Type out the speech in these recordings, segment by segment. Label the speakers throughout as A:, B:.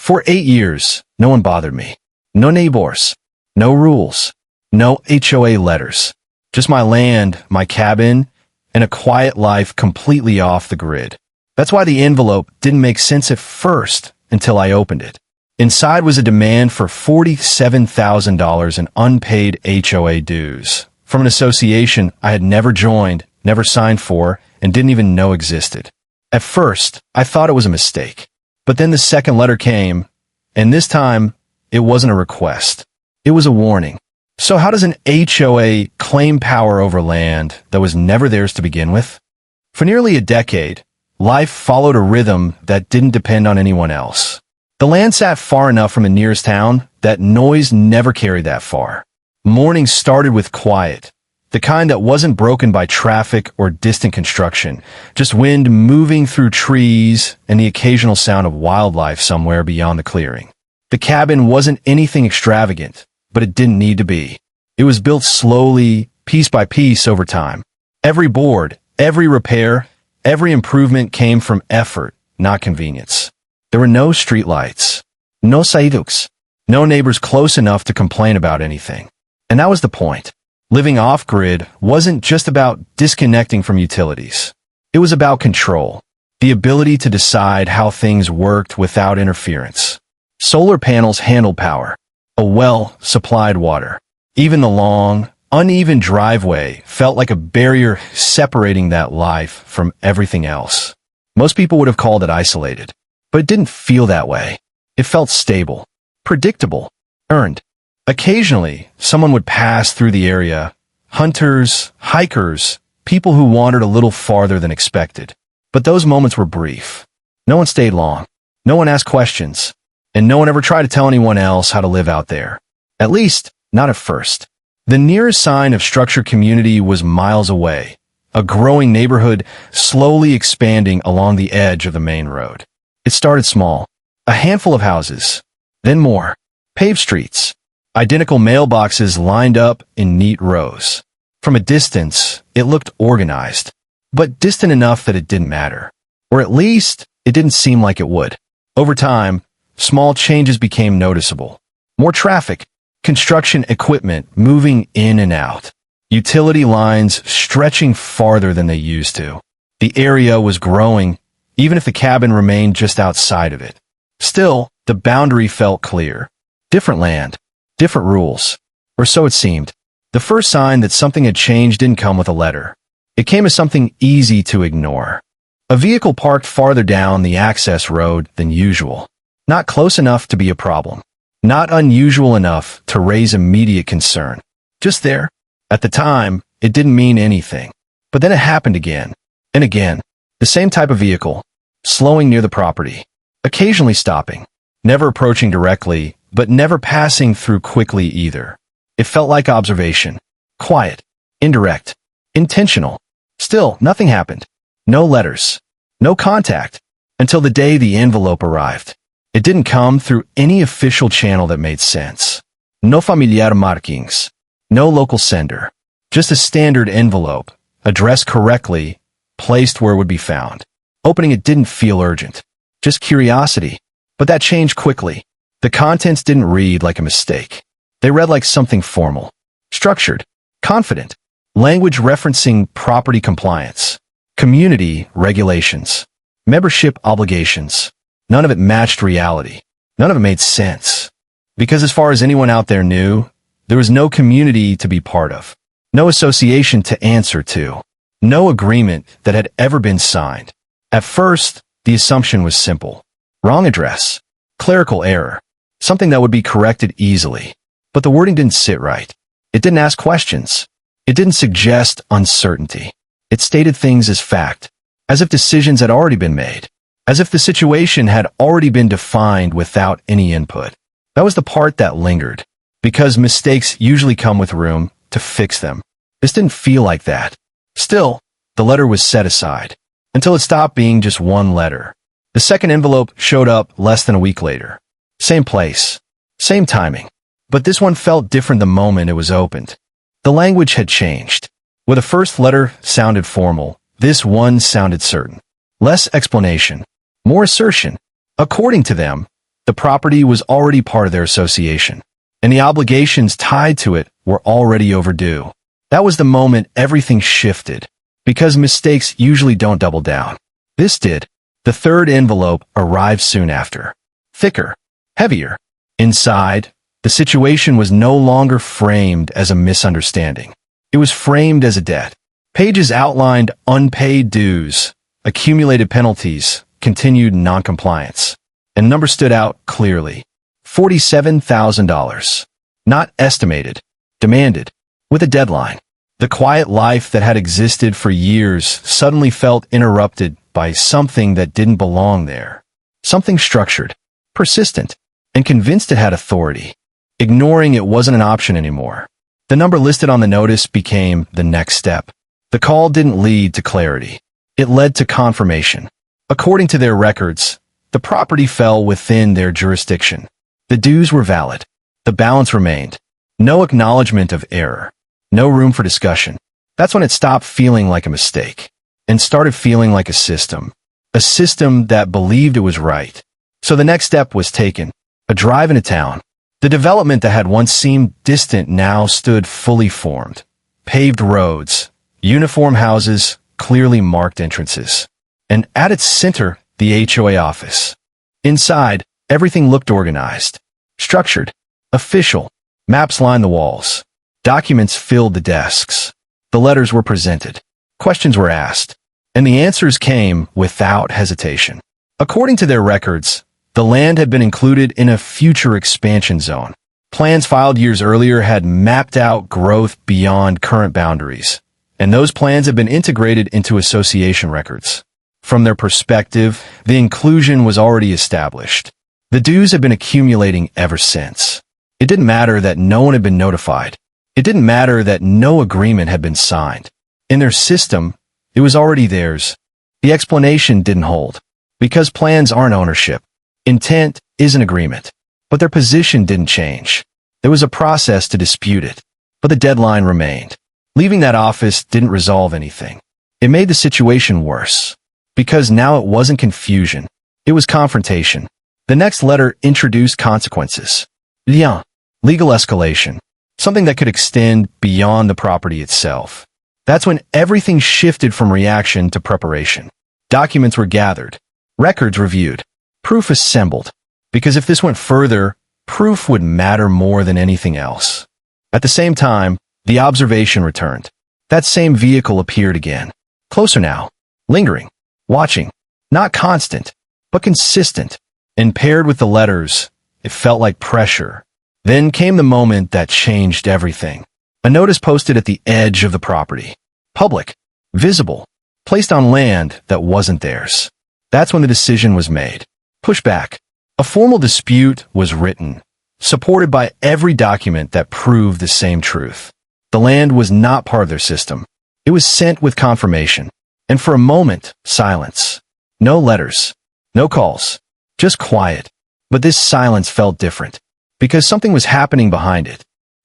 A: For 8 years, no one bothered me. No neighbors, no rules, no HOA letters. Just my land, my cabin, and a quiet life completely off the grid. That's why the envelope didn't make sense at first until I opened it. Inside was a demand for $47,000 in unpaid HOA dues from an association I had never joined, never signed for, and didn't even know existed. At first, I thought it was a mistake. But then the second letter came, and this time, it wasn't a request. It was a warning. So how does an HOA claim power over land that was never theirs to begin with? For nearly a decade, life followed a rhythm that didn't depend on anyone else. The land sat far enough from the nearest town that noise never carried that far. Mornings started with quiet, the kind that wasn't broken by traffic or distant construction, just wind moving through trees and the occasional sound of wildlife somewhere beyond the clearing. The cabin wasn't anything extravagant, but it didn't need to be. It was built slowly, piece by piece over time. Every board, every repair, every improvement came from effort, not convenience. There were no streetlights, no saídos, no neighbors close enough to complain about anything. And that was the point. Living off-grid wasn't just about disconnecting from utilities. It was about control, the ability to decide how things worked without interference. Solar panels handled power. A well supplied water. Even the long, uneven driveway felt like a barrier separating that life from everything else. Most people would have called it isolated, but it didn't feel that way. It felt stable, predictable, earned. Occasionally, someone would pass through the area, hunters, hikers, people who wandered a little farther than expected. But those moments were brief. No one stayed long. No one asked questions. And no one ever tried to tell anyone else how to live out there. At least, not at first. The nearest sign of structured community was miles away, a growing neighborhood slowly expanding along the edge of the main road. It started small, a handful of houses, then more, paved streets, identical mailboxes lined up in neat rows. From a distance, it looked organized, but distant enough that it didn't matter. Or at least, it didn't seem like it would. Over time, small changes became noticeable. More traffic, construction equipment moving in and out, utility lines stretching farther than they used to. The area was growing, even if the cabin remained just outside of it. Still, the boundary felt clear. Different land, different rules, or so it seemed. The first sign that something had changed didn't come with a letter. It came as something easy to ignore. A vehicle parked farther down the access road than usual. Not close enough to be a problem. Not unusual enough to raise immediate concern. Just there. At the time, it didn't mean anything. But then it happened again. And again. The same type of vehicle. Slowing near the property. Occasionally stopping. Never approaching directly, but never passing through quickly either. It felt like observation. Quiet. Indirect. Intentional. Still, nothing happened. No letters. No contact. Until the day the envelope arrived. It didn't come through any official channel that made sense. No familiar markings. No local sender. Just a standard envelope, addressed correctly, placed where it would be found. Opening it didn't feel urgent. Just curiosity. But that changed quickly. The contents didn't read like a mistake. They read like something formal. Structured. Confident. Language referencing property compliance. Community regulations. Membership obligations. None of it matched reality. None of it made sense. Because as far as anyone out there knew, there was no community to be part of. No association to answer to. No agreement that had ever been signed. At first, the assumption was simple. Wrong address. Clerical error. Something that would be corrected easily. But the wording didn't sit right. It didn't ask questions. It didn't suggest uncertainty. It stated things as fact, as if decisions had already been made. As if the situation had already been defined without any input. That was the part that lingered, because mistakes usually come with room to fix them. This didn't feel like that. Still, the letter was set aside, until it stopped being just one letter. The second envelope showed up less than a week later. Same place, same timing, but this one felt different the moment it was opened. The language had changed. Where the first letter sounded formal, this one sounded certain. Less explanation. More assertion. According to them, The property was already part of their association, and the obligations tied to it were already overdue. That was the moment everything shifted, because mistakes usually don't double down. This did. The third envelope arrived soon after. Thicker, heavier. Inside, the situation was no longer framed as a misunderstanding. It was framed as a debt. Pages outlined unpaid dues, accumulated penalties, continued noncompliance. And numbers stood out clearly. $47,000. Not estimated, demanded, with a deadline. The quiet life that had existed for years suddenly felt interrupted by something that didn't belong there. Something structured, persistent, and convinced it had authority. Ignoring it wasn't an option anymore. The number listed on the notice became the next step. The call didn't lead to clarity. It led to confirmation. According to their records, the property fell within their jurisdiction. The dues were valid. The balance remained. No acknowledgement of error. No room for discussion. That's when it stopped feeling like a mistake and started feeling like a system that believed it was right. So the next step was taken, a drive into town. The development that had once seemed distant now stood fully formed. Paved roads, uniform houses, clearly marked entrances. And at its center, the HOA office. Inside, everything looked organized, structured, official. Maps lined the walls. Documents filled the desks. The letters were presented. Questions were asked. And the answers came without hesitation. According to their records, the land had been included in a future expansion zone. Plans filed years earlier had mapped out growth beyond current boundaries, and those plans had been integrated into association records. From their perspective, the inclusion was already established. The dues had been accumulating ever since. It didn't matter that no one had been notified. It didn't matter that no agreement had been signed. In their system, it was already theirs. The explanation didn't hold, because plans aren't ownership. Intent is an agreement, but their position didn't change. There was a process to dispute it, but the deadline remained. Leaving that office didn't resolve anything. It made the situation worse, because now it wasn't confusion. It was confrontation. The next letter introduced consequences. Legal escalation, something that could extend beyond the property itself. That's when everything shifted from reaction to preparation. Documents were gathered, records reviewed, proof assembled, because if this went further, proof would matter more than anything else. At the same time, the observation returned. That same vehicle appeared again. Closer now, lingering, watching, not constant, but consistent. And paired with the letters, it felt like pressure. Then came the moment that changed everything. A notice posted at the edge of the property. Public, visible, placed on land that wasn't theirs. That's when the decision was made. Pushback. A formal dispute was written, supported by every document that proved the same truth. The land was not part of their system. It was sent with confirmation. And for a moment, silence. No letters. No calls. Just quiet. But this silence felt different, because something was happening behind it.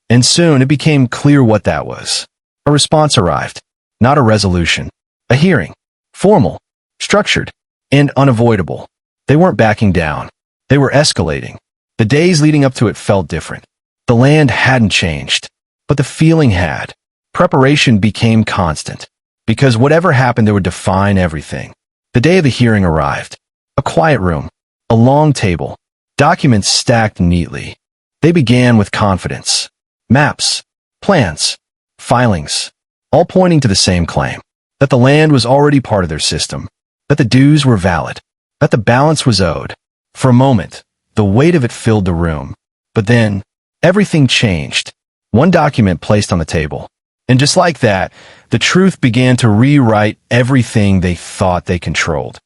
A: And soon it became clear what that was. A response arrived. Not a resolution. A hearing. Formal. Structured. And unavoidable. They weren't backing down. They were escalating. The days leading up to it felt different. The land hadn't changed, but the feeling had. Preparation became constant, because whatever happened, they would define everything. The day of the hearing arrived. A quiet room. A long table. Documents stacked neatly. They began with confidence. Maps, plans, filings, all pointing to the same claim. That the land was already part of their system. That the dues were valid. That the balance was owed. For a moment, the weight of it filled the room. But then, everything changed. One document placed on the table. And just like that, the truth began to rewrite everything they thought they controlled.